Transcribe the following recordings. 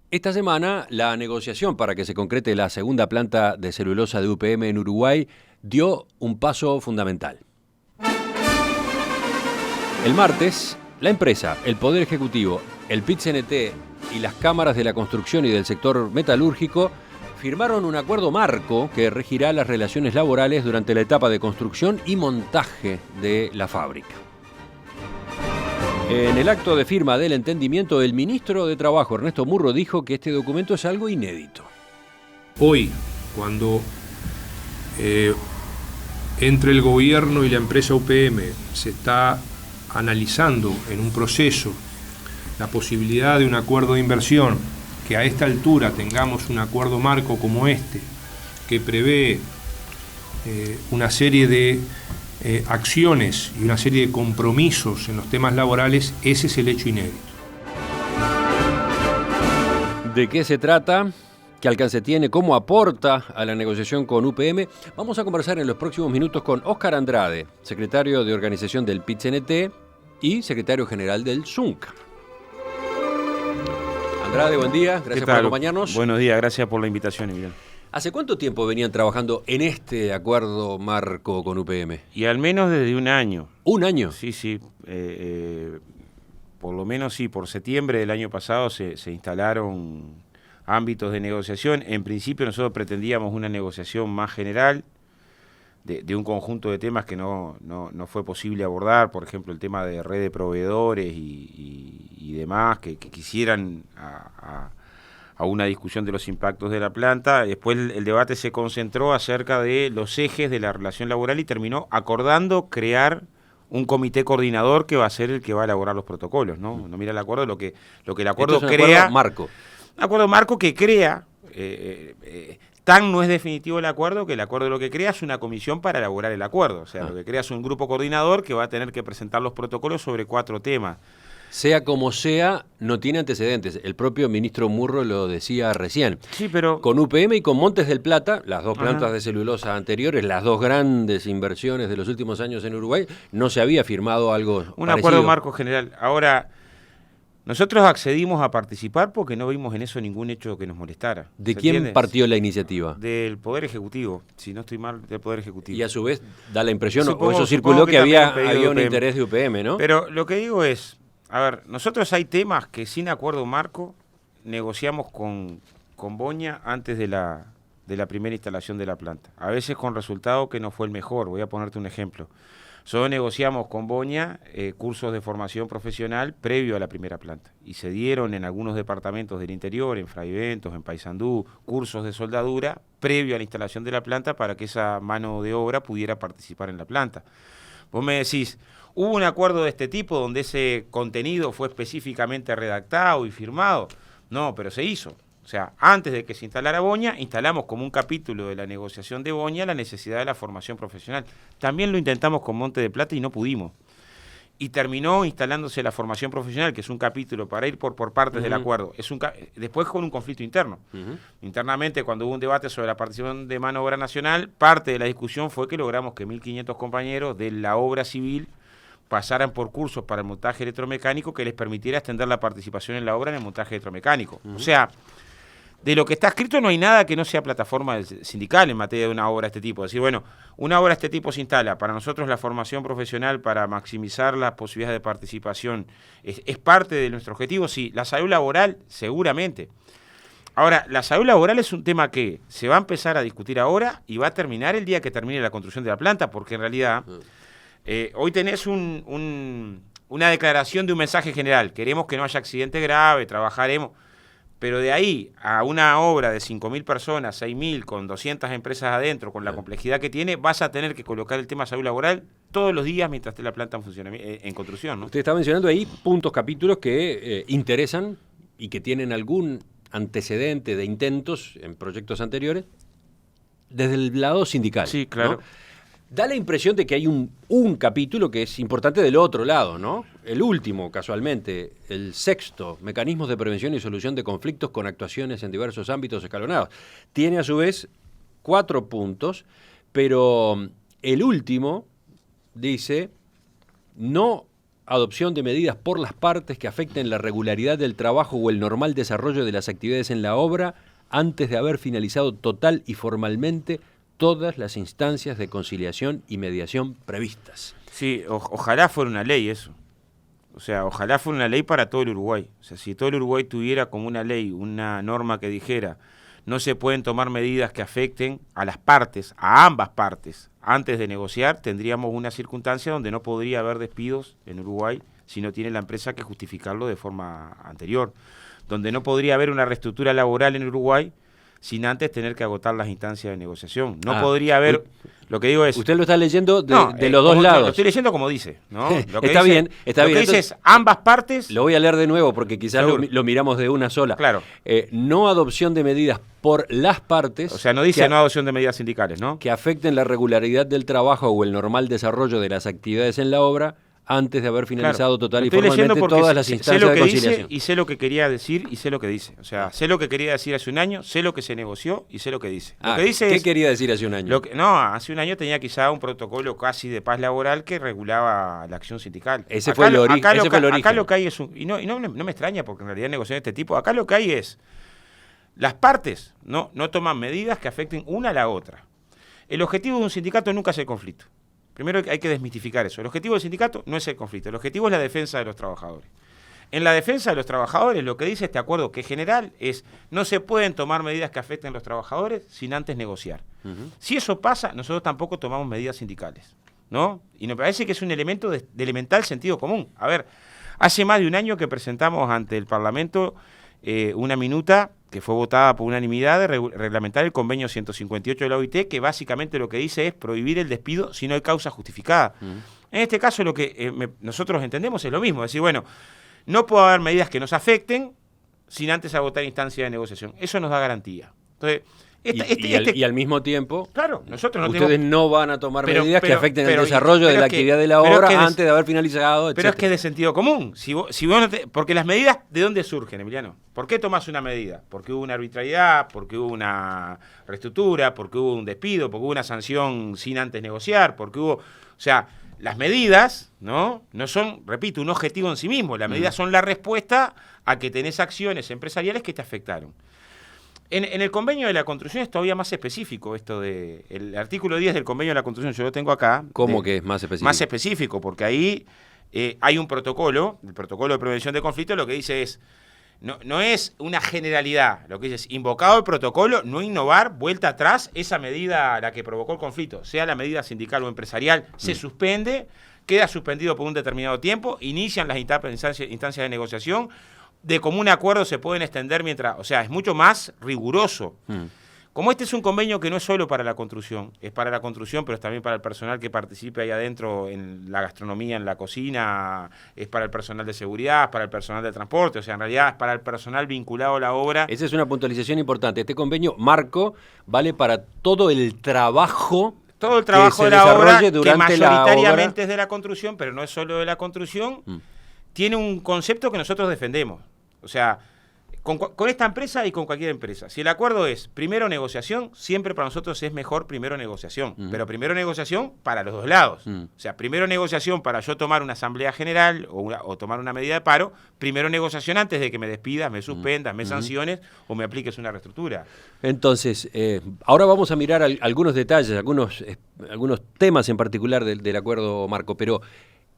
Esta semana, la negociación para que se concrete la segunda planta de celulosa de UPM en Uruguay dio un paso fundamental. El martes, la empresa, el Poder Ejecutivo, el PIT-CNT y las cámaras de la construcción y del sector metalúrgico firmaron un acuerdo marco que regirá las relaciones laborales durante la etapa de construcción y montaje de la fábrica. En el acto de firma del entendimiento, el ministro de Trabajo, Ernesto Murro, dijo que este documento es algo inédito. Hoy, cuando entre el gobierno y la empresa UPM se está analizando en un proceso la posibilidad de un acuerdo de inversión, que a esta altura tengamos un acuerdo marco como este, que prevé una serie de acciones y una serie de compromisos en los temas laborales, ese es el hecho inédito. ¿De qué se trata? ¿Qué alcance tiene? ¿Cómo aporta a la negociación con UPM? Vamos a conversar en los próximos minutos con Óscar Andrade, secretario de organización del PIT-CNT y secretario general del ZUNCA. Andrade, buen día, gracias por acompañarnos. Buenos días, gracias por la invitación, Emiliano. ¿Hace cuánto tiempo venían trabajando en este acuerdo marco con UPM? Y al menos desde un año. ¿Un año? Sí. Por lo menos sí, por septiembre del año pasado se instalaron ámbitos de negociación. En principio nosotros pretendíamos una negociación más general de un conjunto de temas que no fue posible abordar, por ejemplo el tema de red de proveedores y demás, que quisieran a una discusión de los impactos de la planta. Después el debate se concentró acerca de los ejes de la relación laboral y terminó acordando crear un comité coordinador que va a ser el que va a elaborar los protocolos, ¿no? No mira el acuerdo, lo que el acuerdo crea. Acuerdo marco. Un acuerdo marco que crea, tan no es definitivo el acuerdo, que el acuerdo lo que crea es una comisión para elaborar el acuerdo. O sea, lo que crea es un grupo coordinador que va a tener que presentar los protocolos sobre 4 temas. Sea como sea, no tiene antecedentes. El propio ministro Murro lo decía recién. Sí, pero con UPM y con Montes del Plata, las dos plantas de celulosa anteriores, las dos grandes inversiones de los últimos años en Uruguay, no se había firmado algo un parecido. Acuerdo marco general. Ahora, nosotros accedimos a participar porque no vimos en eso ningún hecho que nos molestara. ¿De quién partió la iniciativa? Del Poder Ejecutivo, si no estoy mal, del Poder Ejecutivo. Y a su vez da la impresión, o eso circuló, que había un interés de UPM, ¿no? Pero lo que digo es, a ver, nosotros hay temas que sin acuerdo marco negociamos con Boña antes de la primera instalación de la planta. A veces con resultado que no fue el mejor. Voy a ponerte un ejemplo. Nosotros negociamos con Boña cursos de formación profesional previo a la primera planta. Y se dieron en algunos departamentos del interior, en Fraiventos, en Paysandú, cursos de soldadura previo a la instalación de la planta para que esa mano de obra pudiera participar en la planta. Vos me decís, ¿hubo un acuerdo de este tipo donde ese contenido fue específicamente redactado y firmado? No, pero se hizo. O sea, antes de que se instalara Boña, instalamos como un capítulo de la negociación de Boña la necesidad de la formación profesional. También lo intentamos con Montes del Plata y no pudimos. Y terminó instalándose la formación profesional, que es un capítulo para ir por partes del acuerdo. Después con un conflicto interno. Internamente, cuando hubo un debate sobre la participación de mano de obra nacional, parte de la discusión fue que logramos que 1.500 compañeros de la obra civil pasaran por cursos para el montaje electromecánico que les permitiera extender la participación en la obra en el montaje electromecánico. O sea, de lo que está escrito no hay nada que no sea plataforma sindical en materia de una obra de este tipo. Es decir, bueno, una obra de este tipo se instala. Para nosotros la formación profesional para maximizar las posibilidades de participación es parte de nuestro objetivo. Sí, la salud laboral seguramente. Ahora, la salud laboral es un tema que se va a empezar a discutir ahora y va a terminar el día que termine la construcción de la planta, porque en realidad hoy tenés una declaración de un mensaje general. Queremos que no haya accidente grave, trabajaremos. Pero de ahí a una obra de 5.000 personas, 6.000, con 200 empresas adentro, con la complejidad que tiene, vas a tener que colocar el tema salud laboral todos los días mientras esté la planta en construcción, ¿no? Usted está mencionando ahí puntos, capítulos que interesan y que tienen algún antecedente de intentos en proyectos anteriores desde el lado sindical. Sí, claro. ¿No? Da la impresión de que hay un capítulo que es importante del otro lado, ¿no? El último, casualmente, el 6º, Mecanismos de Prevención y Solución de Conflictos con Actuaciones en Diversos Ámbitos Escalonados. Tiene a su vez 4 puntos, pero el último dice, no adopción de medidas por las partes que afecten la regularidad del trabajo o el normal desarrollo de las actividades en la obra antes de haber finalizado total y formalmente todas las instancias de conciliación y mediación previstas. Sí, ojalá fuera una ley eso. O sea, ojalá fuera una ley para todo el Uruguay. O sea, si todo el Uruguay tuviera como una ley, una norma que dijera no se pueden tomar medidas que afecten a las partes, a ambas partes, antes de negociar, tendríamos una circunstancia donde no podría haber despidos en Uruguay si no tiene la empresa que justificarlo de forma anterior. Donde no podría haber una reestructura laboral en Uruguay sin antes tener que agotar las instancias de negociación. No podría haber, lo que digo es... Usted lo está leyendo de los dos lados. Lo estoy leyendo como dice, ¿no? Lo que está dice, bien, está lo bien. Lo que dice es ambas partes... Lo voy a leer de nuevo porque quizás lo miramos de una sola. Claro. No adopción de medidas por las partes... O sea, no dice no adopción de medidas sindicales, ¿no? Que afecten la regularidad del trabajo o el normal desarrollo de las actividades en la obra antes de haber finalizado total y formalmente todas las instancias de conciliación. Y sé lo que quería decir y sé lo que dice. O sea, sé lo que quería decir hace un año, sé lo que se negoció y sé lo que dice. Lo que dice ¿qué quería decir hace un año? Hace un año tenía quizá un protocolo casi de paz laboral que regulaba la acción sindical. Ese fue el origen. Acá lo que hay es y no me extraña porque en realidad negociaciones de este tipo, acá lo que hay es las partes no toman medidas que afecten una a la otra. El objetivo de un sindicato nunca es el conflicto. Primero hay que desmitificar eso. El objetivo del sindicato no es el conflicto, el objetivo es la defensa de los trabajadores. En la defensa de los trabajadores, lo que dice este acuerdo, que general, es no se pueden tomar medidas que afecten a los trabajadores sin antes negociar. Si eso pasa, nosotros tampoco tomamos medidas sindicales, ¿no? Y me parece que es un elemento de elemental sentido común. A ver, hace más de un año que presentamos ante el Parlamento una minuta que fue votada por unanimidad de reglamentar el convenio 158 de la OIT, que básicamente lo que dice es prohibir el despido si no hay causa justificada. En este caso lo que nosotros entendemos es lo mismo, es decir, bueno, no puede haber medidas que nos afecten sin antes agotar instancias de negociación. Eso nos da garantía. Entonces, y al mismo tiempo, claro, nosotros ustedes no van a tomar medidas que afecten el desarrollo de la actividad de la obra antes de haber finalizado, Pero es que es de sentido común. Porque las medidas, ¿de dónde surgen, Emiliano? ¿Por qué tomás una medida? Porque hubo una arbitrariedad, porque hubo una reestructura, porque hubo un despido, porque hubo una sanción sin antes negociar, porque hubo... O sea, las medidas no son, repito, un objetivo en sí mismo. Las medidas son la respuesta a que tenés acciones empresariales que te afectaron. En el convenio de la construcción es todavía más específico esto de... El artículo 10 del convenio de la construcción, yo lo tengo acá. ¿Cómo que es más específico? Más específico, porque ahí hay un protocolo, el protocolo de prevención de conflictos, lo que dice es, no es una generalidad, lo que dice es, invocado el protocolo, no innovar, vuelta atrás, esa medida la que provocó el conflicto, sea la medida sindical o empresarial, se suspende, queda suspendido por un determinado tiempo, inician las instancias de negociación, de común acuerdo se pueden extender mientras, o sea, es mucho más riguroso. Como este es un convenio que no es solo para la construcción, es para la construcción, pero es también para el personal que participe ahí adentro en la gastronomía, en la cocina, es para el personal de seguridad, es para el personal de transporte, o sea, en realidad es para el personal vinculado a la obra. Esa es una puntualización importante. Este convenio marco vale para todo el trabajo de la obra, que mayoritariamente es de la construcción, pero no es solo de la construcción, tiene un concepto que nosotros defendemos. O sea, con esta empresa y con cualquier empresa. Si el acuerdo es primero negociación, siempre para nosotros es mejor primero negociación. Pero primero negociación para los dos lados. O sea, primero negociación para yo tomar una asamblea general o tomar una medida de paro. Primero negociación antes de que me despidas, me suspendas, me sanciones o me apliques una reestructura. Entonces, ahora vamos a mirar algunos detalles, algunos temas en particular del acuerdo marco. Pero,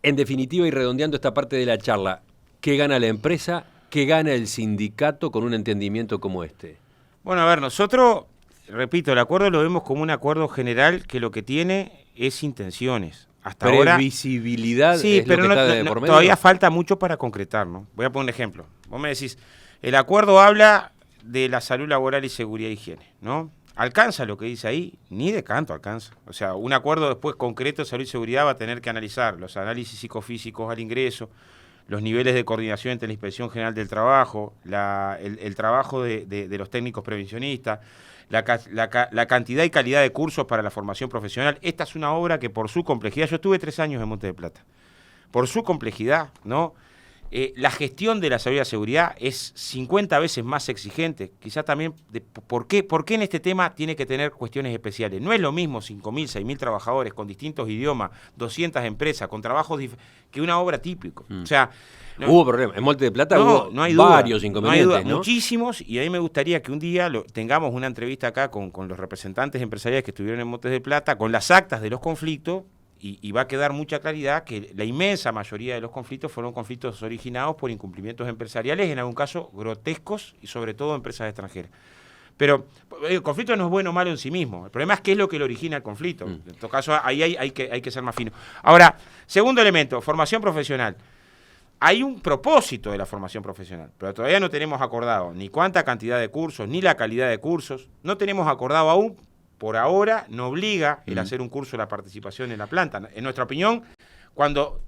en definitiva y redondeando esta parte de la charla, ¿qué gana la empresa? ¿Qué gana el sindicato con un entendimiento como este? Bueno, a ver, nosotros, repito, el acuerdo lo vemos como un acuerdo general que lo que tiene es intenciones. Hasta ahora... Previsibilidad sí, es pero lo que está de por medio. Todavía falta mucho para concretar, ¿no? Voy a poner un ejemplo. Vos me decís, el acuerdo habla de la salud laboral y seguridad e higiene, ¿no? ¿Alcanza lo que dice ahí? Ni de canto alcanza. O sea, un acuerdo después concreto de salud y seguridad va a tener que analizar los análisis psicofísicos al ingreso, los niveles de coordinación entre la Inspección General del Trabajo, el trabajo de los técnicos prevencionistas, la cantidad y calidad de cursos para la formación profesional. Esta es una obra que por su complejidad, yo estuve 3 años en Monte de Plata, por su complejidad, ¿no? La gestión de la seguridad es 50 veces más exigente. Quizá también, ¿por qué en este tema tiene que tener cuestiones especiales? No es lo mismo 5.000, 6.000 trabajadores con distintos idiomas, 200 empresas, con trabajos que una obra típica. O sea, hubo problemas. En Monte de Plata hubo no hay duda, varios inconvenientes, no hay duda, ¿no? Muchísimos, y a mí me gustaría que un día tengamos una entrevista acá con los representantes empresariales que estuvieron en Montes de Plata, con las actas de los conflictos, y va a quedar mucha claridad que la inmensa mayoría de los conflictos fueron conflictos originados por incumplimientos empresariales, en algún caso grotescos, y sobre todo empresas extranjeras. Pero el conflicto no es bueno o malo en sí mismo. El problema es qué es lo que lo origina el conflicto. En todo caso, ahí hay que ser más fino. Ahora, segundo elemento, formación profesional. Hay un propósito de la formación profesional, pero todavía no tenemos acordado ni cuánta cantidad de cursos, ni la calidad de cursos. No tenemos acordado aún. Por ahora no obliga el hacer un curso de la participación en la planta. En nuestra opinión, cuando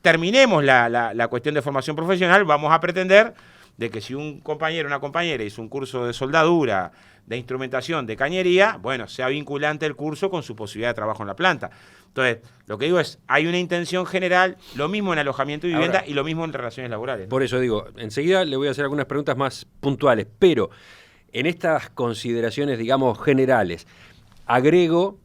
terminemos la cuestión de formación profesional, vamos a pretender de que si un compañero o una compañera hizo un curso de soldadura, de instrumentación, de cañería, bueno, sea vinculante el curso con su posibilidad de trabajo en la planta. Entonces, lo que digo es, hay una intención general, lo mismo en alojamiento y vivienda. Ahora, y lo mismo en relaciones laborales, ¿no? Por eso digo, enseguida le voy a hacer algunas preguntas más puntuales, pero en estas consideraciones, digamos, generales, agrego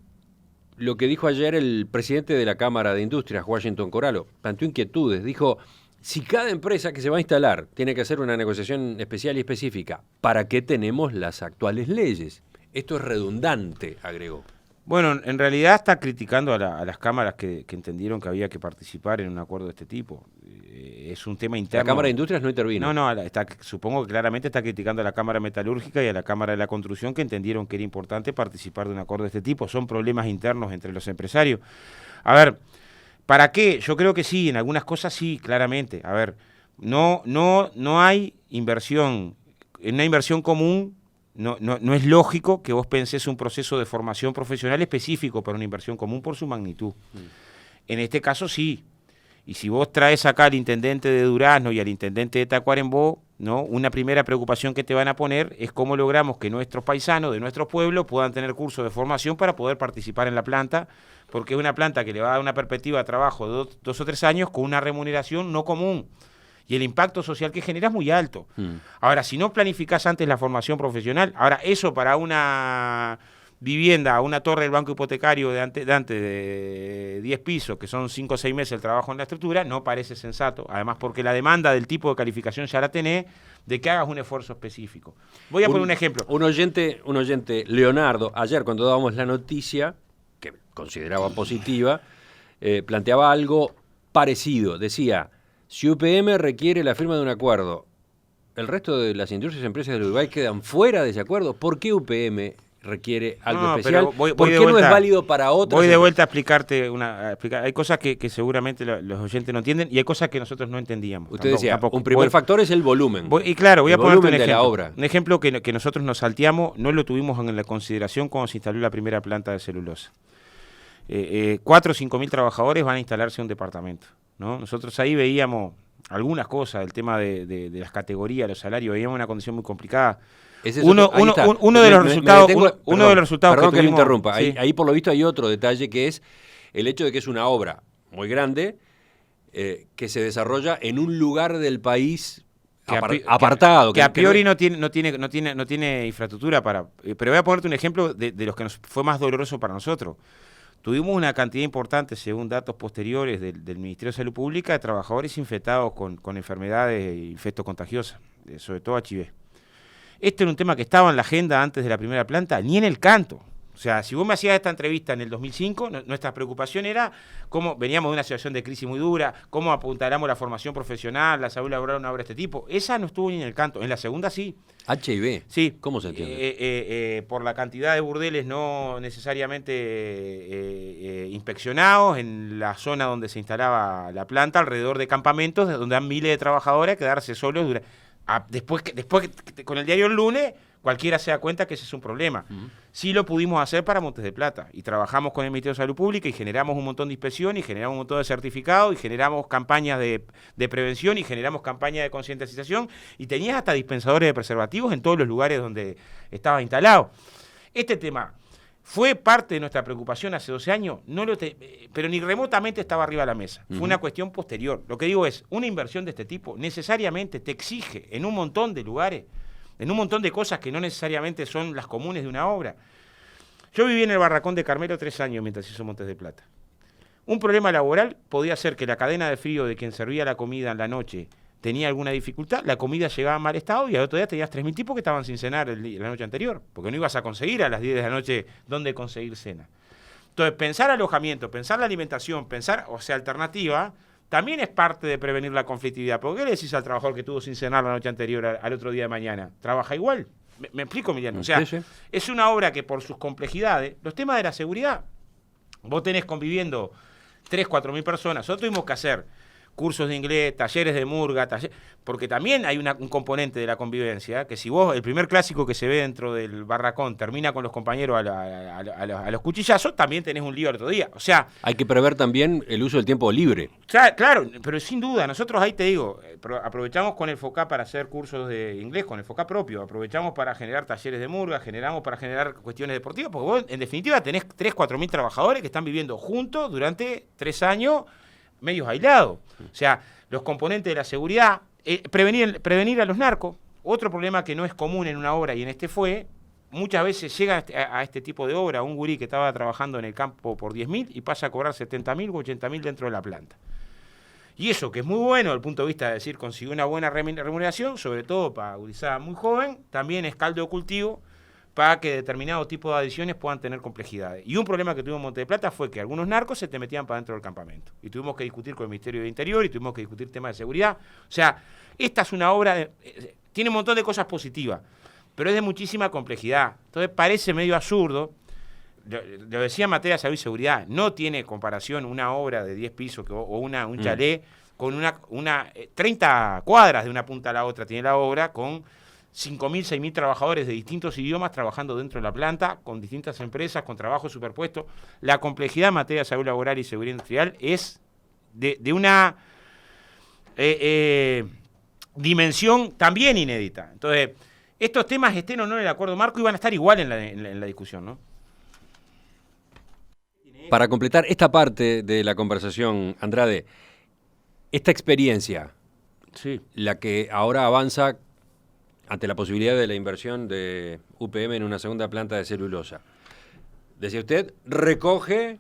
lo que dijo ayer el presidente de la Cámara de Industrias, Washington Coralo. Planteó inquietudes. Dijo, si cada empresa que se va a instalar tiene que hacer una negociación especial y específica, ¿para qué tenemos las actuales leyes? Esto es redundante, agregó. Bueno, en realidad está criticando a las cámaras que entendieron que había que participar en un acuerdo de este tipo. Es un tema interno. ¿La Cámara de Industrias no intervino? No, supongo que claramente está criticando a la Cámara Metalúrgica y a la Cámara de la Construcción, que entendieron que era importante participar de un acuerdo de este tipo. Son problemas internos entre los empresarios. A ver, ¿para qué? Yo creo que sí, en algunas cosas sí, claramente. A ver, no hay inversión, en una inversión común. No es lógico que vos pensés un proceso de formación profesional específico para una inversión común por su magnitud. En este caso sí. Y si vos traes acá al intendente de Durazno y al intendente de Tacuarembó, ¿no? Una primera preocupación que te van a poner es cómo logramos que nuestros paisanos de nuestros pueblos puedan tener cursos de formación para poder participar en la planta, porque es una planta que le va a dar una perspectiva de trabajo de 2 o 3 años con una remuneración no común. Y el impacto social que genera es muy alto. Ahora, si no planificás antes la formación profesional, ahora eso para una vivienda, una torre del banco hipotecario de 10 pisos, que son 5 o 6 meses el trabajo en la estructura, no parece sensato. Además, porque la demanda del tipo de calificación ya la tenés, de que hagas un esfuerzo específico. Voy a poner un ejemplo. Un oyente, Leonardo, ayer cuando dábamos la noticia, que consideraba positiva, planteaba algo parecido. Decía, si UPM requiere la firma de un acuerdo, ¿el resto de las industrias y empresas del Uruguay quedan fuera de ese acuerdo? ¿Por qué UPM requiere algo especial? ¿Por qué no es válido para otras? Voy de vuelta a explicarte. Hay cosas que seguramente los oyentes no entienden y hay cosas que nosotros no entendíamos. Usted decía, un primer factor es el volumen. Y claro, voy a ponerte un ejemplo. De la obra. Un ejemplo que nosotros nos salteamos, no lo tuvimos en la consideración cuando se instaló la primera planta de celulosa. 4 o 5 mil trabajadores van a instalarse en un departamento, ¿no? Nosotros ahí veíamos algunas cosas, el tema de las categorías, los salarios, veíamos una condición muy complicada. Uno de los resultados perdón que tuvimos, me interrumpa, sí. ahí por lo visto hay otro detalle que es el hecho de que es una obra muy grande que se desarrolla en un lugar del país apartado. Que a priori no tiene infraestructura para... Pero voy a ponerte un ejemplo de los que nos fue más doloroso para nosotros. Tuvimos una cantidad importante, según datos posteriores del Ministerio de Salud Pública, de trabajadores infectados con enfermedades infectocontagiosas, sobre todo HIV. Este era un tema que estaba en la agenda antes de la primera planta, ni en el canto. O sea, si vos me hacías esta entrevista en el 2005, nuestra preocupación era cómo veníamos de una situación de crisis muy dura, cómo apuntalamos la formación profesional, la salud laboral, una obra de este tipo. Esa no estuvo ni en el canto. En la segunda sí. HIV. Sí. ¿Cómo se entiende? Por la cantidad de burdeles no necesariamente inspeccionados en la zona donde se instalaba la planta, alrededor de campamentos donde dan miles de trabajadores a quedarse solos. Después con el diario El Lunes, cualquiera se da cuenta que ese es un problema. Sí lo pudimos hacer para Montes de Plata y trabajamos con el Ministerio de Salud Pública y generamos un montón de inspección y generamos un montón de certificados y generamos campañas de prevención y generamos campañas de concientización y tenías hasta dispensadores de preservativos en todos los lugares donde estaba instalado. Este tema ¿Fue parte de nuestra preocupación hace 12 años? Pero ni remotamente estaba arriba de la mesa. Fue una cuestión posterior. Lo que digo es, una inversión de este tipo necesariamente te exige en un montón de lugares, en un montón de cosas que no necesariamente son las comunes de una obra. Yo viví en el Barracón de Carmelo 3 años mientras hizo Montes de Plata. Un problema laboral podía ser que la cadena de frío de quien servía la comida en la noche tenía alguna dificultad, la comida llegaba en mal estado y al otro día tenías 3.000 tipos que estaban sin cenar la noche anterior, porque no ibas a conseguir a las 10 de la noche dónde conseguir cena. Entonces, pensar alojamiento, pensar la alimentación, pensar, alternativa, también es parte de prevenir la conflictividad. ¿Por qué le decís al trabajador que estuvo sin cenar la noche anterior al otro día de mañana? ¿Trabaja igual? ¿Me explico, Emiliano? O sea, sí. Es una obra que por sus complejidades, los temas de la seguridad, vos tenés conviviendo 3.000-4.000 personas, nosotros tuvimos que hacer cursos de inglés, talleres de murga, porque también hay un componente de la convivencia, que si vos, el primer clásico que se ve dentro del barracón termina con los compañeros a los cuchillazos, también tenés un lío el otro día. O sea, hay que prever también el uso del tiempo libre. Claro, pero sin duda, nosotros ahí te digo, aprovechamos con el FOCA para hacer cursos de inglés, con el FOCA propio, aprovechamos para generar talleres de murga, generamos para generar cuestiones deportivas, porque vos en definitiva tenés 3.000-4.000 trabajadores que están viviendo juntos durante 3 años, medios aislados. O sea, los componentes de la seguridad, prevenir a los narcos, otro problema que no es común en una obra y en este fue, muchas veces llega a este tipo de obra un gurí que estaba trabajando en el campo por 10.000 y pasa a cobrar 70.000 o 80.000 dentro de la planta. Y eso, que es muy bueno desde el punto de vista de decir, consiguió una buena remuneración, sobre todo para gurizada muy joven, también es caldo de cultivo para que determinados tipos de adiciones puedan tener complejidades. Y un problema que tuvimos en Monte de Plata fue que algunos narcos se te metían para dentro del campamento. Y tuvimos que discutir con el Ministerio de Interior y tuvimos que discutir temas de seguridad. O sea, esta es una obra, tiene un montón de cosas positivas, pero es de muchísima complejidad. Entonces parece medio absurdo, lo decía en materia de salud y seguridad, no tiene comparación una obra de 10 pisos o un chalet con una 30 cuadras de una punta a la otra tiene la obra con 5.000, 6.000 trabajadores de distintos idiomas trabajando dentro de la planta, con distintas empresas, con trabajo superpuesto. La complejidad en materia de salud laboral y seguridad industrial es de una dimensión también inédita. Entonces, estos temas, estén o no en el acuerdo marco, iban a estar igual en la discusión, ¿no? Para completar esta parte de la conversación, Andrade, esta experiencia, sí, la que ahora avanza ante la posibilidad de la inversión de UPM en una segunda planta de celulosa. Decía usted, recoge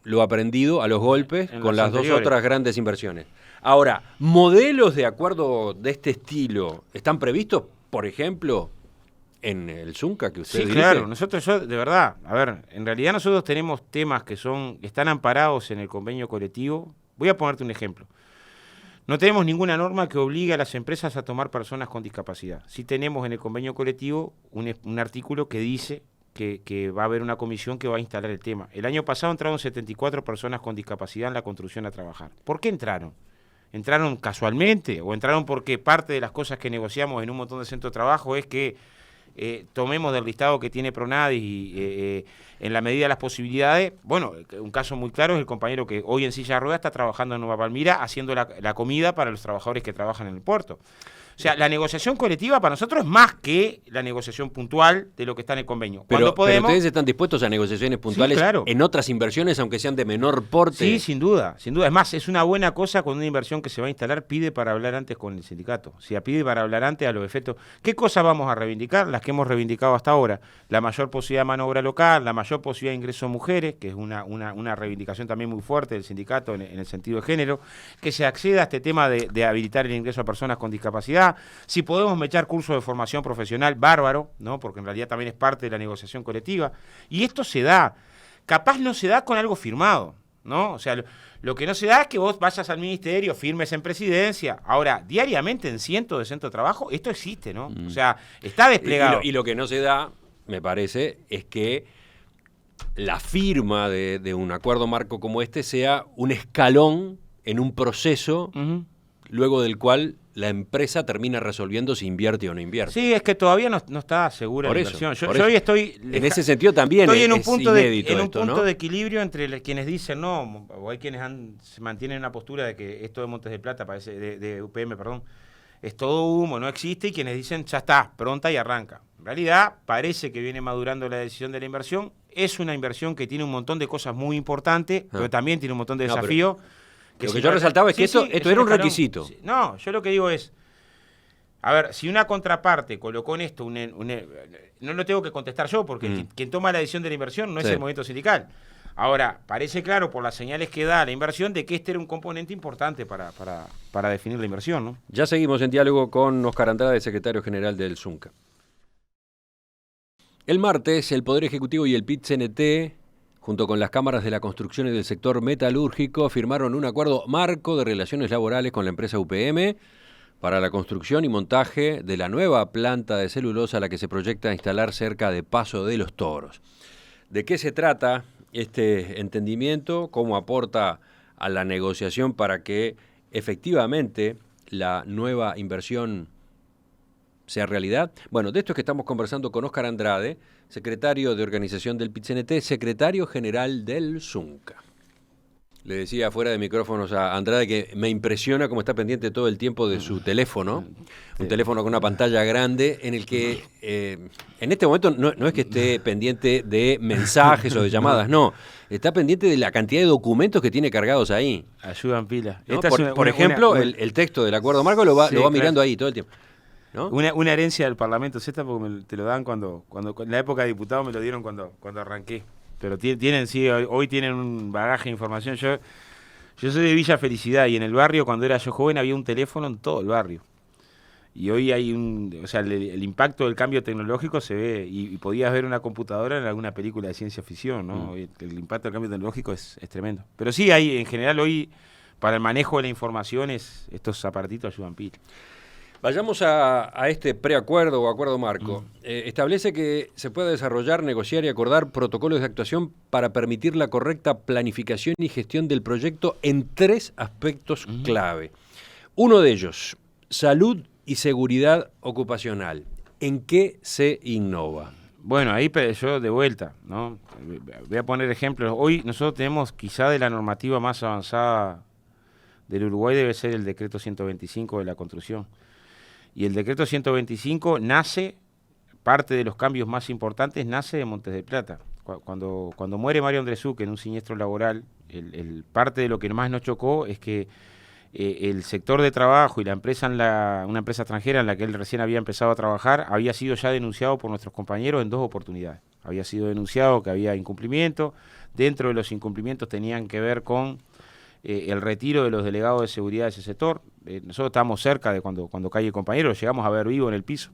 lo aprendido a los golpes con las dos otras grandes inversiones. Ahora, ¿modelos de acuerdo de este estilo están previstos, por ejemplo, en el Zunca que usted dirige? Sí, claro. Nosotros, de verdad, a ver, en realidad nosotros tenemos temas que están amparados en el convenio colectivo. Voy a ponerte un ejemplo. No tenemos ninguna norma que obligue a las empresas a tomar personas con discapacidad. Sí tenemos en el convenio colectivo un artículo que dice que va a haber una comisión que va a instalar el tema. El año pasado entraron 74 personas con discapacidad en la construcción a trabajar. ¿Por qué entraron? ¿Entraron casualmente o entraron porque parte de las cosas que negociamos en un montón de centros de trabajo es que tomemos del listado que tiene Pronadis y en la medida de las posibilidades? Bueno, un caso muy claro es el compañero que hoy en silla de ruedas está trabajando en Nueva Palmira haciendo la comida para los trabajadores que trabajan en el puerto. O sea, la negociación colectiva para nosotros es más que la negociación puntual de lo que está en el convenio. Pero ustedes están dispuestos a negociaciones puntuales, sí, claro, en otras inversiones, aunque sean de menor porte. Sí, sin duda, sin duda. Es más, es una buena cosa cuando una inversión que se va a instalar pide para hablar antes con el sindicato. Si pide para hablar antes a los efectos. ¿Qué cosas vamos a reivindicar? Las que hemos reivindicado hasta ahora. La mayor posibilidad de mano de obra local, la mayor posibilidad de ingreso de mujeres, que es una reivindicación también muy fuerte del sindicato en el sentido de género, que se acceda a este tema de habilitar el ingreso a personas con discapacidad. Si podemos mechar cursos de formación profesional, bárbaro, ¿no? Porque en realidad también es parte de la negociación colectiva. Y esto se da. Capaz no se da con algo firmado, ¿no? O sea, lo que no se da es que vos vayas al ministerio, firmes en presidencia. Ahora, diariamente en cientos de centros de trabajo, esto existe, ¿no? O sea, está desplegado. Y lo que no se da, me parece, es que la firma de un acuerdo marco como este sea un escalón en un proceso, luego del cual la empresa termina resolviendo si invierte o no invierte. Sí, es que todavía no está segura la inversión. Yo hoy estoy... En ese sentido también estoy en un es punto inédito de equilibrio entre quienes dicen no, o hay quienes se mantienen en una postura de que esto de Montes de Plata, de UPM, perdón, es todo humo, no existe, y quienes dicen ya está, pronta y arranca. En realidad parece que viene madurando la decisión de la inversión. es una inversión que tiene un montón de cosas muy importantes, pero también tiene un montón de desafíos. Lo que yo resaltaba es que esto era un requisito. No, yo lo que digo es, a ver, si una contraparte colocó en esto, no lo tengo que contestar yo, porque quien toma la decisión de la inversión no es el movimiento sindical. Ahora, parece claro por las señales que da la inversión de que este era un componente importante para definir la inversión, ¿no? Ya seguimos en diálogo con Óscar Andrade, secretario general del Zunca. El martes, el Poder Ejecutivo y el PIT-CNT, junto con las cámaras de la construcción y del sector metalúrgico, firmaron un acuerdo marco de relaciones laborales con la empresa UPM para la construcción y montaje de la nueva planta de celulosa a la que se proyecta instalar cerca de Paso de los Toros. ¿De qué se trata este entendimiento? ¿Cómo aporta a la negociación para que efectivamente la nueva inversión sea realidad? Bueno, de esto es que estamos conversando con Óscar Andrade, secretario de organización del PIT-CNT, secretario general del Zunca. Le decía fuera de micrófonos a Andrade que me impresiona cómo está pendiente todo el tiempo de su teléfono, un teléfono con una pantalla grande en el que en este momento no es que esté pendiente de mensajes o de llamadas, no, está pendiente de la cantidad de documentos que tiene cargados ahí. Ayudan pila. ¿No? Por ejemplo, el texto del acuerdo marco lo va mirando ahí todo el tiempo, ¿no? Una herencia del Parlamento, esta porque te lo dan cuando en la época de diputado me lo dieron cuando arranqué. Pero hoy tienen un bagaje de información. Yo soy de Villa Felicidad y en el barrio, cuando era yo joven, había un teléfono en todo el barrio. Y hoy hay el impacto del cambio tecnológico se ve, y podías ver una computadora en alguna película de ciencia ficción, ¿no? El impacto del cambio tecnológico es tremendo. Pero sí, hay en general hoy, para el manejo de la información, estos aparatitos ayudan pila. Vayamos a este preacuerdo o acuerdo marco. Establece que se puede desarrollar, negociar y acordar protocolos de actuación para permitir la correcta planificación y gestión del proyecto en 3 aspectos clave. Uno de ellos, salud y seguridad ocupacional. ¿En qué se innova? Bueno, ahí yo de vuelta, ¿no? Voy a poner ejemplos. Hoy nosotros tenemos quizá de la normativa más avanzada del Uruguay, debe ser el decreto 125 de la construcción. Y el decreto 125 nace, parte de los cambios más importantes, nace de Montes del Plata. Cuando muere Mario Andresuque en un siniestro laboral, parte de lo que más nos chocó es que el sector de trabajo y la empresa una empresa extranjera en la que él recién había empezado a trabajar, había sido ya denunciado por nuestros compañeros en 2 oportunidades. Había sido denunciado que había incumplimiento. Dentro de los incumplimientos tenían que ver con el retiro de los delegados de seguridad de ese sector. Nosotros estábamos cerca de cuando cae el compañero, lo llegamos a ver vivo en el piso.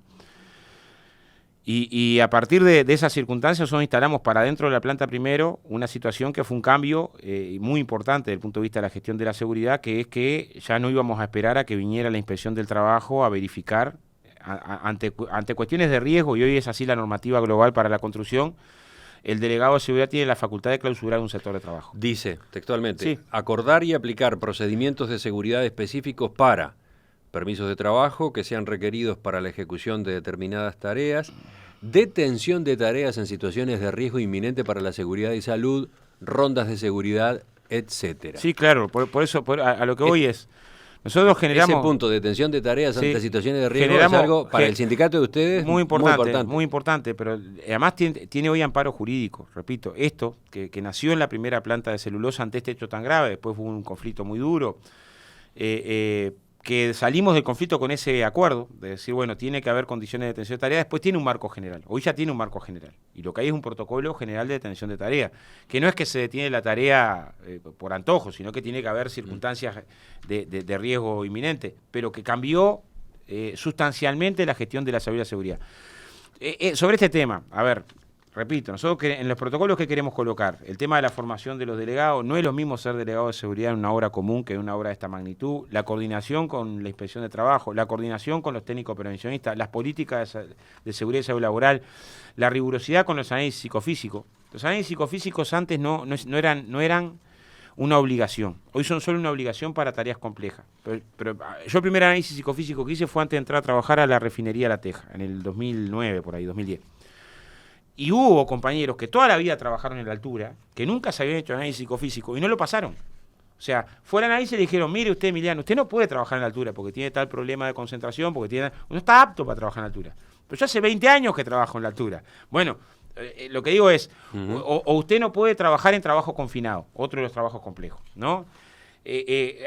Y a partir de esas circunstancias nosotros instalamos para dentro de la planta primero una situación que fue un cambio muy importante desde el punto de vista de la gestión de la seguridad, que es que ya no íbamos a esperar a que viniera la inspección del trabajo a verificar ante cuestiones de riesgo, y hoy es así la normativa global para la construcción. El delegado de seguridad tiene la facultad de clausurar un sector de trabajo. Dice textualmente, sí, acordar y aplicar procedimientos de seguridad específicos para permisos de trabajo que sean requeridos para la ejecución de determinadas tareas, detención de tareas en situaciones de riesgo inminente para la seguridad y salud, rondas de seguridad, etcétera. Sí, claro, por eso a lo que voy es... Nosotros generamos... Ese punto de detención de tareas ante situaciones de riesgo es algo para el sindicato de ustedes muy importante, pero además tiene hoy amparo jurídico. Repito, esto que nació en la primera planta de celulosa ante este hecho tan grave, después hubo un conflicto muy duro, que salimos del conflicto con ese acuerdo, de decir, bueno, tiene que haber condiciones de detención de tareas, después tiene un marco general. Hoy ya tiene un marco general. Y lo que hay es un protocolo general de detención de tareas, que no es que se detiene la tarea por antojo, sino que tiene que haber circunstancias de riesgo inminente, pero que cambió sustancialmente la gestión de la seguridad. Sobre este tema, a ver, repito, nosotros en los protocolos que queremos colocar, el tema de la formación de los delegados, no es lo mismo ser delegado de seguridad en una obra común que en una obra de esta magnitud, la coordinación con la inspección de trabajo, la coordinación con los técnicos prevencionistas, las políticas de seguridad y salud laboral, la rigurosidad con los análisis psicofísicos. Los análisis psicofísicos antes no eran una obligación, hoy son solo una obligación para tareas complejas. Pero yo el primer análisis psicofísico que hice fue antes de entrar a trabajar a la refinería La Teja, en el 2009, por ahí, 2010. Y hubo compañeros que toda la vida trabajaron en la altura, que nunca se habían hecho análisis psicofísico y no lo pasaron. O sea, fue al análisis y le dijeron, mire usted, Emiliano, usted no puede trabajar en la altura porque tiene tal problema de concentración, no está apto para trabajar en la altura. Pero yo hace 20 años que trabajo en la altura. Bueno, Lo que digo es, o usted no puede trabajar en trabajo confinado, otro de los trabajos complejos, ¿no?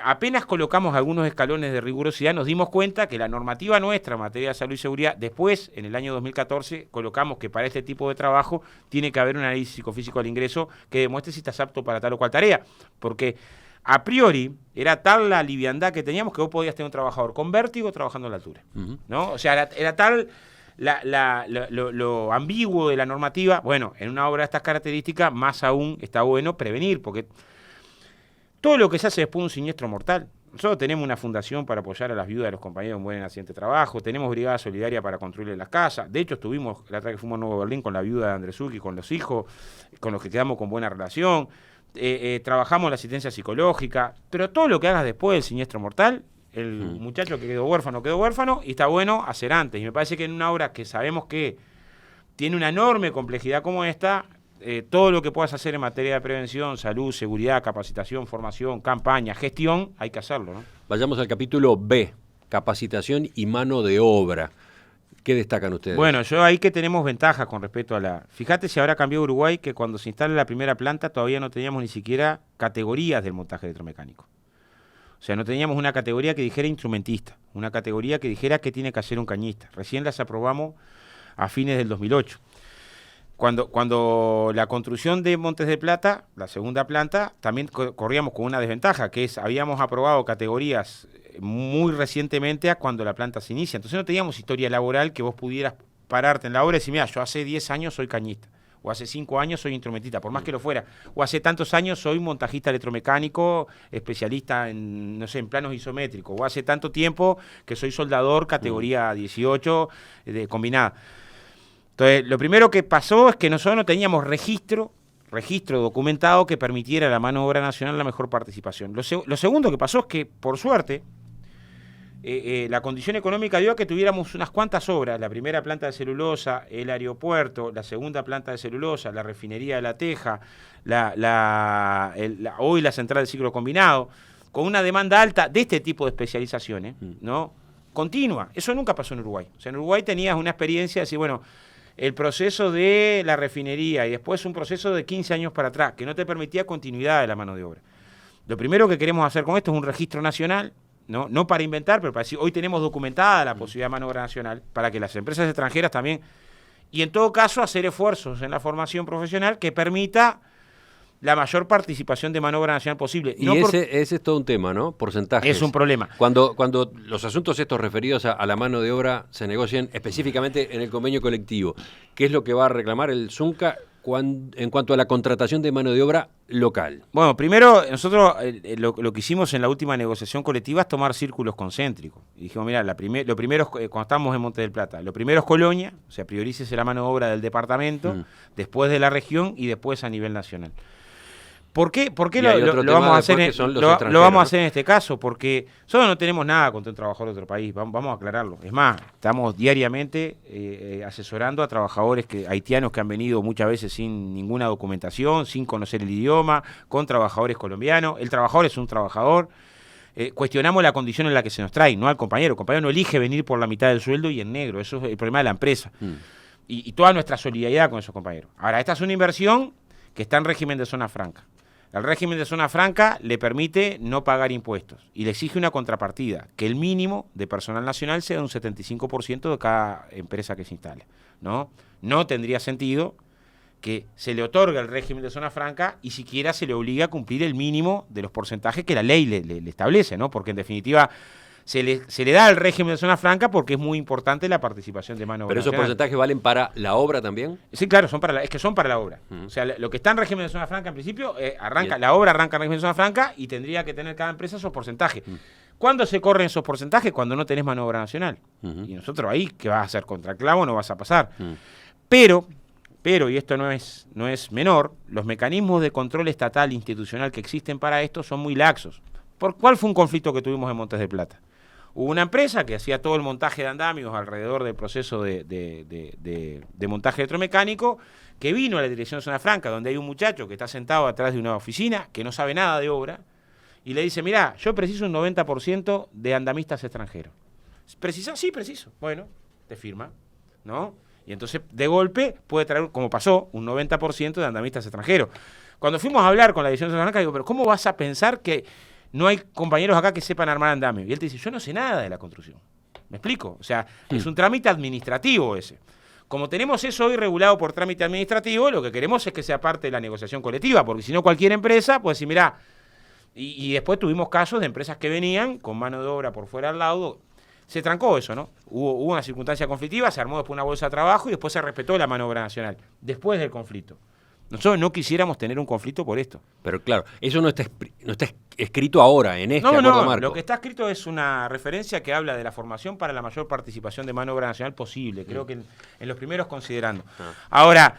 Apenas colocamos algunos escalones de rigurosidad, nos dimos cuenta que la normativa nuestra en materia de salud y seguridad, después, en el año 2014, colocamos que para este tipo de trabajo tiene que haber un análisis psicofísico al ingreso que demuestre si estás apto para tal o cual tarea, porque a priori era tal la liviandad que teníamos que vos podías tener un trabajador con vértigo trabajando a la altura, ¿no? O sea, era tal lo ambiguo de la normativa. Bueno, en una obra de estas características, más aún está bueno prevenir, porque todo lo que se hace después de un siniestro mortal. Nosotros tenemos una fundación para apoyar a las viudas de los compañeros en buen accidente de trabajo, tenemos brigada solidaria para construirle las casas. De hecho, estuvimos, la otra vez que fuimos a Nuevo Berlín, con la viuda de Andresuki, con los hijos, con los que quedamos con buena relación. Trabajamos la asistencia psicológica, pero todo lo que hagas después del siniestro mortal, el muchacho que quedó huérfano, y está bueno hacer antes. Y me parece que en una obra que sabemos que tiene una enorme complejidad como esta, todo lo que puedas hacer en materia de prevención, salud, seguridad, capacitación, formación, campaña, gestión, hay que hacerlo, ¿no? Vayamos al capítulo B, capacitación y mano de obra. ¿Qué destacan ustedes? Bueno, yo ahí que tenemos ventajas con respecto a la... Fíjate si ahora cambió Uruguay, que cuando se instala la primera planta todavía no teníamos ni siquiera categorías del montaje electromecánico. O sea, no teníamos una categoría que dijera instrumentista, una categoría que dijera qué tiene que hacer un cañista. Recién las aprobamos a fines del 2008. Cuando la construcción de Montes de Plata, la segunda planta, también corríamos con una desventaja, que es, habíamos aprobado categorías muy recientemente a cuando la planta se inicia. Entonces no teníamos historia laboral que vos pudieras pararte en la obra y decir, mira, yo hace 10 años soy cañista, o hace 5 años soy instrumentista, por más que lo fuera, o hace tantos años soy montajista electromecánico, especialista en, no sé, en planos isométricos, o hace tanto tiempo que soy soldador categoría 18 combinada. Entonces, lo primero que pasó es que nosotros no teníamos registro documentado que permitiera a la mano de obra nacional la mejor participación. Lo segundo que pasó es que, por suerte, la condición económica dio a que tuviéramos unas cuantas obras, la primera planta de celulosa, el aeropuerto, la segunda planta de celulosa, la refinería de La Teja, hoy la central de ciclo combinado, con una demanda alta de este tipo de especializaciones, ¿no? Continua. Eso nunca pasó en Uruguay. O sea, en Uruguay tenías una experiencia de decir, bueno, el proceso de la refinería y después un proceso de 15 años para atrás, que no te permitía continuidad de la mano de obra. Lo primero que queremos hacer con esto es un registro nacional, no para inventar, pero para decir, hoy tenemos documentada la posibilidad de mano de obra nacional, para que las empresas extranjeras también, y en todo caso hacer esfuerzos en la formación profesional que permita la mayor participación de mano de obra nacional posible. Y ese es todo un tema, ¿no? Porcentajes. Es un problema. Cuando los asuntos estos referidos a la mano de obra se negocian específicamente en el convenio colectivo, ¿qué es lo que va a reclamar el ZUNCA en cuanto a la contratación de mano de obra local? Bueno, primero, nosotros lo que hicimos en la última negociación colectiva es tomar círculos concéntricos. Y dijimos, mira, lo primero, cuando estamos en Monte del Plata, lo primero es Colonia, o sea, priorícese la mano de obra del departamento, después de la región y después a nivel nacional. ¿Por qué lo vamos a hacer lo vamos a hacer en este caso? Porque nosotros no tenemos nada contra un trabajador de otro país, vamos a aclararlo. Es más, estamos diariamente asesorando a trabajadores haitianos que han venido muchas veces sin ninguna documentación, sin conocer el idioma, con trabajadores colombianos. El trabajador es un trabajador. Cuestionamos la condición en la que se nos trae, no al compañero. El compañero no elige venir por la mitad del sueldo y en negro. Eso es el problema de la empresa. Y toda nuestra solidaridad con esos compañeros. Ahora, esta es una inversión que está en régimen de zona franca. El régimen de zona franca le permite no pagar impuestos y le exige una contrapartida, que el mínimo de personal nacional sea un 75% de cada empresa que se instale, ¿no? No tendría sentido que se le otorgue el régimen de zona franca y siquiera se le obligue a cumplir el mínimo de los porcentajes que la ley le establece, ¿no? Porque en definitiva se le da el régimen de zona franca porque es muy importante la participación de mano de obra. ¿Pero esos porcentajes valen para la obra también? Sí, claro, son para la obra. O sea, lo que está en régimen de zona franca en principio, la obra arranca en régimen de zona franca y tendría que tener cada empresa esos porcentajes. ¿Cuándo se corren esos porcentajes? Cuando no tenés mano de obra nacional. Y nosotros ahí, ¿qué vas a hacer? Contra clavo no vas a pasar. Pero, y esto no es menor, los mecanismos de control estatal institucional que existen para esto son muy laxos. ¿Cuál fue un conflicto que tuvimos en Montes de Plata? Hubo una empresa que hacía todo el montaje de andamios alrededor del proceso de montaje electromecánico, que vino a la dirección de zona franca, donde hay un muchacho que está sentado atrás de una oficina, que no sabe nada de obra, y le dice, mirá, yo preciso un 90% de andamistas extranjeros. ¿Precisas? Sí, preciso. Bueno, te firma, ¿no? Y entonces, de golpe, puede traer, como pasó, un 90% de andamistas extranjeros. Cuando fuimos a hablar con la Dirección de Zona Franca, digo, pero ¿cómo vas a pensar que no hay compañeros acá que sepan armar andamio? Y él te dice, yo no sé nada de la construcción. ¿Me explico? O sea, es un trámite administrativo ese. Como tenemos eso hoy regulado por trámite administrativo, lo que queremos es que sea parte de la negociación colectiva, porque si no cualquier empresa puede decir, mirá, y después tuvimos casos de empresas que venían con mano de obra por fuera al lado. Se trancó eso, ¿no? Hubo una circunstancia conflictiva, se armó después una bolsa de trabajo y después se respetó la mano de obra nacional, después del conflicto. Nosotros no quisiéramos tener un conflicto por esto. Pero claro, eso no está escrito ahora en este acuerdo marco. Lo que está escrito es una referencia que habla de la formación para la mayor participación de mano de obra nacional posible. Creo que en los primeros considerando. Ahora,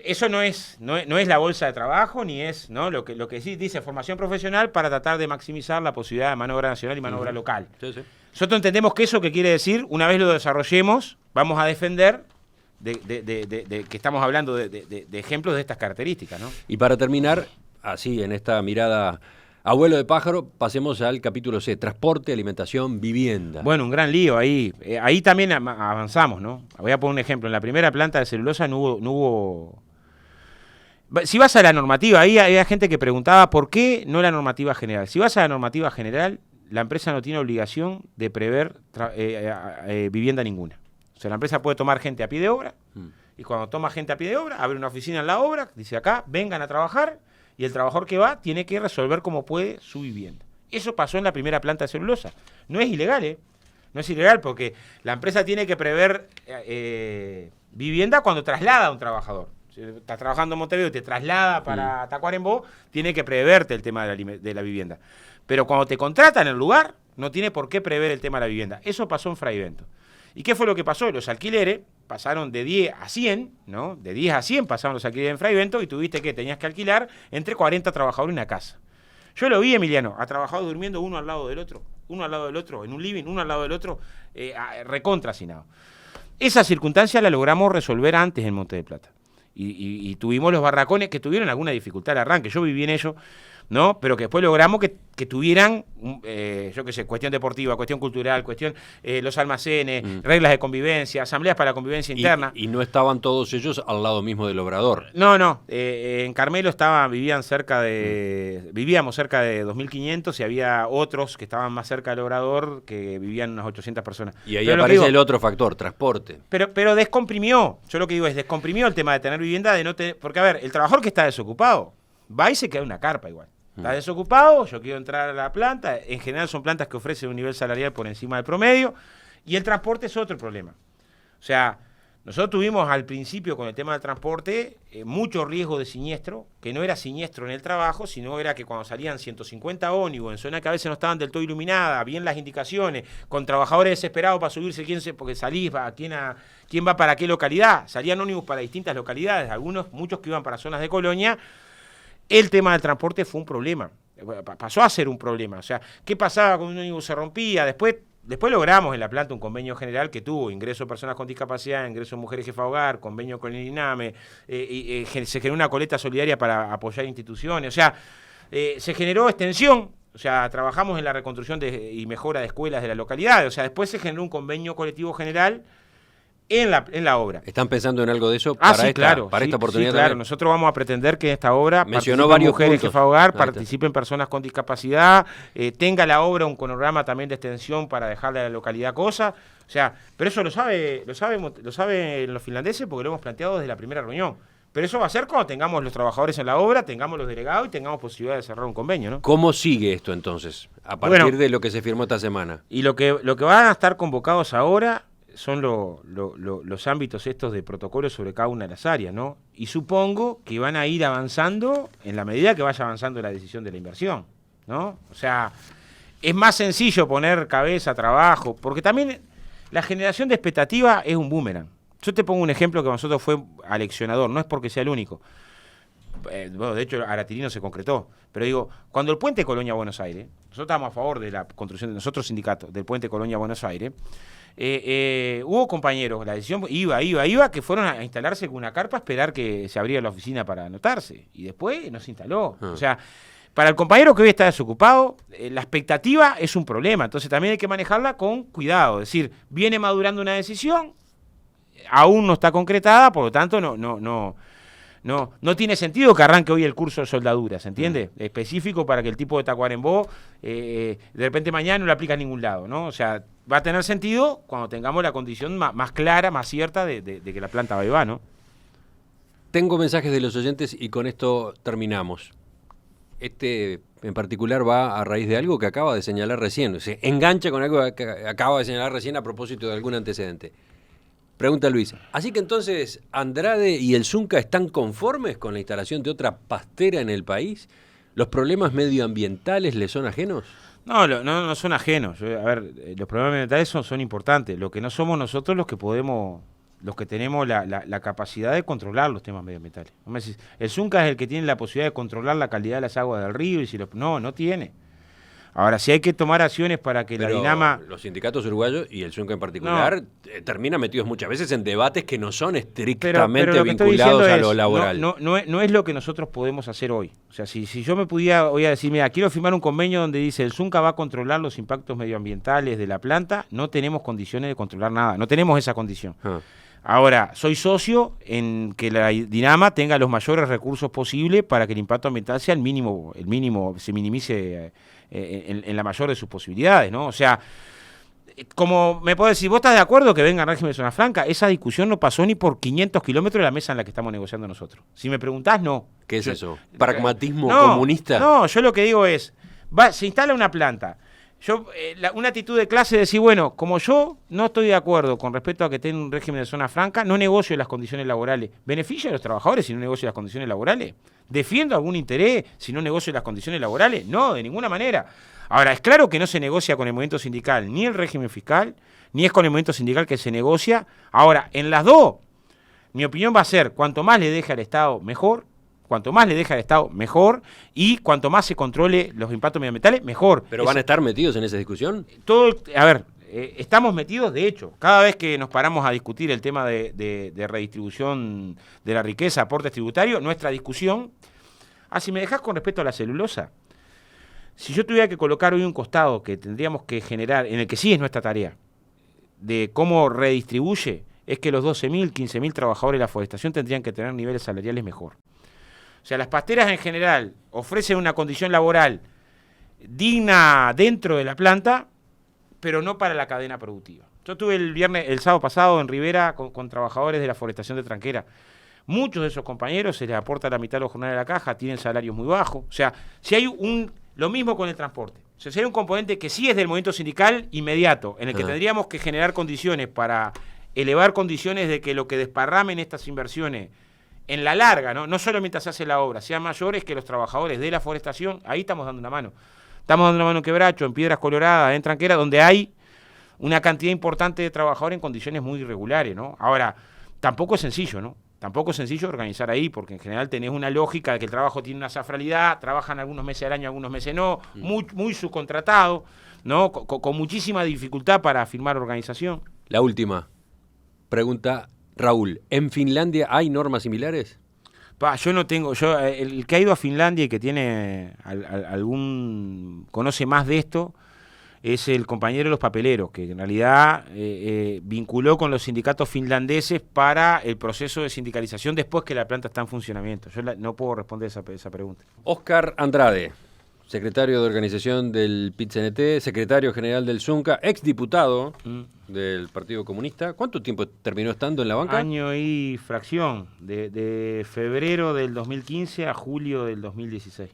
eso no es la bolsa de trabajo, ni es lo que sí dice formación profesional para tratar de maximizar la posibilidad de mano de obra nacional y mano de obra local. Sí, sí. Nosotros entendemos que eso que quiere decir, una vez lo desarrollemos, vamos a defender que estamos hablando de ejemplos de estas características, ¿no? Y para terminar, así en esta mirada abuelo de pájaro, pasemos al capítulo C, transporte, alimentación, vivienda. Bueno, un gran lío ahí. Ahí también avanzamos, ¿no? Voy a poner un ejemplo. En la primera planta de celulosa no hubo. Si vas a la normativa, ahí había gente que preguntaba por qué no la normativa general. Si vas a la normativa general, la empresa no tiene obligación de prever vivienda ninguna. O sea, la empresa puede tomar gente a pie de obra, y cuando toma gente a pie de obra, abre una oficina en la obra, dice acá, vengan a trabajar, y el trabajador que va tiene que resolver como puede su vivienda. Eso pasó en la primera planta de celulosa. No es ilegal, ¿eh? No es ilegal porque la empresa tiene que prever vivienda cuando traslada a un trabajador. Si estás trabajando en Montevideo y te traslada para Tacuarembó, tiene que preverte el tema de la vivienda. Pero cuando te contratan en el lugar, no tiene por qué prever el tema de la vivienda. Eso pasó en Fray Bento. ¿Y qué fue lo que pasó? Los alquileres pasaron de 10 a 100, ¿no? De 10 a 100 pasaron los alquileres en Fray Bento y tuviste que tenías que alquilar entre 40 trabajadores en una casa. Yo lo vi, Emiliano, a trabajadores durmiendo uno al lado del otro, en un living, uno al lado del otro, recontra hacinado. Esa circunstancia la logramos resolver antes en Monte de Plata. Y tuvimos los barracones que tuvieron alguna dificultad al arranque. Yo viví en ello, ¿no? Pero que después logramos que tuvieran, yo qué sé, cuestión deportiva, cuestión cultural, cuestión los almacenes, reglas de convivencia, asambleas para la convivencia interna. Y no estaban todos ellos al lado mismo del obrador. No. En Carmelo vivíamos cerca de 2.500 y había otros que estaban más cerca del obrador que vivían unas 800 personas. Y ahí aparece el otro factor, transporte. Pero descomprimió, yo lo que digo es descomprimió el tema de tener vivienda, de no tener, porque a ver, el trabajador que está desocupado, va y se queda en una carpa igual. Está desocupado, yo quiero entrar a la planta, en general son plantas que ofrecen un nivel salarial por encima del promedio, y el transporte es otro problema. O sea, nosotros tuvimos al principio con el tema del transporte mucho riesgo de siniestro, que no era siniestro en el trabajo, sino era que cuando salían 150 ómnibus en zonas que a veces no estaban del todo iluminadas, bien las indicaciones, con trabajadores desesperados para subirse, porque salís, quién va para qué localidad, salían ómnibus para distintas localidades, muchos que iban para zonas de Colonia. El tema del transporte fue un problema, pasó a ser un problema. O sea, ¿qué pasaba cuando un ómnibus se rompía? Después logramos en la planta un convenio general que tuvo ingreso de personas con discapacidad, ingreso de mujeres jefa de hogar, convenio con el INAME, se generó una coleta solidaria para apoyar instituciones. O sea, se generó extensión, o sea, trabajamos en la reconstrucción y mejora de escuelas de la localidad. O sea, después se generó un convenio colectivo general en la obra. ¿Están pensando en algo de eso para esta oportunidad? Sí, claro. Nosotros vamos a pretender que en esta obra mencionó varios mujeres jefa de hogar, participen personas con discapacidad, tenga la obra un cronograma también de extensión para dejarle a la localidad cosas. O sea, pero eso lo saben los finlandeses porque lo hemos planteado desde la primera reunión. Pero eso va a ser cuando tengamos los trabajadores en la obra, tengamos los delegados y tengamos posibilidad de cerrar un convenio, ¿no? ¿Cómo sigue esto entonces? A partir de lo que se firmó esta semana. Y lo que van a estar convocados ahora son los ámbitos estos de protocolo sobre cada una de las áreas, ¿no? Y supongo que van a ir avanzando en la medida que vaya avanzando la decisión de la inversión, ¿no? O sea, es más sencillo poner cabeza, trabajo, porque también la generación de expectativa es un boomerang. Yo te pongo un ejemplo que a nosotros fue aleccionador, no es porque sea el único. Bueno, de hecho, Aratilí no se concretó. Pero digo, cuando el puente Colonia-Buenos Aires, nosotros estábamos a favor de la construcción de nosotros sindicatos, del puente Colonia-Buenos Aires, hubo compañeros, la decisión iba, que fueron a instalarse con una carpa a esperar que se abriera la oficina para anotarse. Y después no se instaló. O sea, para el compañero que hoy está desocupado, la expectativa es un problema. Entonces también hay que manejarla con cuidado. Es decir, viene madurando una decisión, aún no está concretada, por lo tanto no tiene sentido que arranque hoy el curso de soldadura, ¿se entiende? Específico para que el tipo de Tacuarembó de repente mañana no lo aplica a ningún lado, ¿no? O sea, va a tener sentido cuando tengamos la condición más clara, más cierta de que la planta va y va, ¿no? Tengo mensajes de los oyentes y con esto terminamos. Este en particular va a raíz de algo que acaba de señalar recién, se engancha con algo que acaba de señalar recién a propósito de algún antecedente. Pregunta Luis, ¿así que entonces Andrade y el Zunca están conformes con la instalación de otra pastera en el país? ¿Los problemas medioambientales les son ajenos? No son ajenos. A ver, los problemas medioambientales son importantes. Lo que no somos nosotros los que tenemos la capacidad de controlar los temas medioambientales. El Zunca es el que tiene la posibilidad de controlar la calidad de las aguas del río y si no tiene. Ahora, si hay que tomar acciones para que pero la Dinama... los sindicatos uruguayos y el Zunca en particular terminan metidos muchas veces en debates que no son estrictamente vinculados a lo laboral. No es lo que nosotros podemos hacer hoy. O sea, si yo me pudiera hoy a decir, mira, quiero firmar un convenio donde dice el Zunca va a controlar los impactos medioambientales de la planta, no tenemos condiciones de controlar nada, no tenemos esa condición. Ahora, soy socio en que la Dinama tenga los mayores recursos posibles para que el impacto ambiental sea el mínimo se minimice en la mayor de sus posibilidades, ¿no? O sea, como me puedo decir, ¿vos estás de acuerdo que venga el régimen de zona franca? Esa discusión no pasó ni por 500 kilómetros de la mesa en la que estamos negociando nosotros. Si me preguntás, no. ¿Qué es eso? ¿Pragmatismo comunista? No, yo lo que digo es, se instala una planta. Una actitud de clase de decir, bueno, como yo no estoy de acuerdo con respecto a que tenga un régimen de zona franca, no negocio las condiciones laborales. ¿Beneficio a los trabajadores si no negocio las condiciones laborales? ¿Defiendo algún interés si no negocio las condiciones laborales? No, de ninguna manera. Ahora, es claro que no se negocia con el movimiento sindical ni el régimen fiscal, ni es con el movimiento sindical que se negocia. Ahora, en las dos, mi opinión va a ser, cuanto más le deje al Estado, mejor. Cuanto más le deja al Estado, mejor, y cuanto más se controle los impactos medioambientales, mejor. ¿Pero van a estar metidos en esa discusión? Estamos metidos, de hecho, cada vez que nos paramos a discutir el tema de redistribución de la riqueza, aportes tributarios, nuestra discusión, si me dejás con respecto a la celulosa, si yo tuviera que colocar hoy un costado que tendríamos que generar, en el que sí es nuestra tarea, de cómo redistribuye, es que los 12.000, 15.000 trabajadores de la forestación tendrían que tener niveles salariales mejor. O sea, las pasteras en general ofrecen una condición laboral digna dentro de la planta, pero no para la cadena productiva. Yo estuve el sábado pasado en Rivera con trabajadores de la forestación de Tranquera. Muchos de esos compañeros se les aporta la mitad de los jornales de la caja, tienen salarios muy bajos. O sea, si hay lo mismo con el transporte. O sea, si hay un componente que sí es del movimiento sindical inmediato, en el que tendríamos que generar condiciones para elevar condiciones de que lo que desparramen estas inversiones en la larga, no solo mientras se hace la obra, sean mayores que los trabajadores de la forestación, ahí estamos dando una mano. Estamos dando una mano en Quebracho, en Piedras Coloradas, en Tranquera, donde hay una cantidad importante de trabajadores en condiciones muy irregulares, ¿no? Ahora, tampoco es sencillo, ¿no? Tampoco es sencillo organizar ahí, porque en general tenés una lógica de que el trabajo tiene una safralidad, trabajan algunos meses al año, algunos meses no, muy subcontratado, ¿no? Con muchísima dificultad para firmar organización. La última pregunta, Raúl, ¿en Finlandia hay normas similares? Yo no tengo, el que ha ido a Finlandia y que tiene conoce más de esto, es el compañero de los papeleros, que en realidad vinculó con los sindicatos finlandeses para el proceso de sindicalización después que la planta está en funcionamiento. Yo no puedo responder esa pregunta. Óscar Andrade, secretario de organización del PIT-CNT, secretario general del Zunca, exdiputado del Partido Comunista. ¿Cuánto tiempo terminó estando en la banca? Año y fracción, de febrero del 2015 a julio del 2016.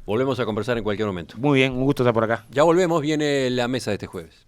Volvemos a conversar en cualquier momento. Muy bien, un gusto estar por acá. Ya volvemos, viene la mesa de este jueves.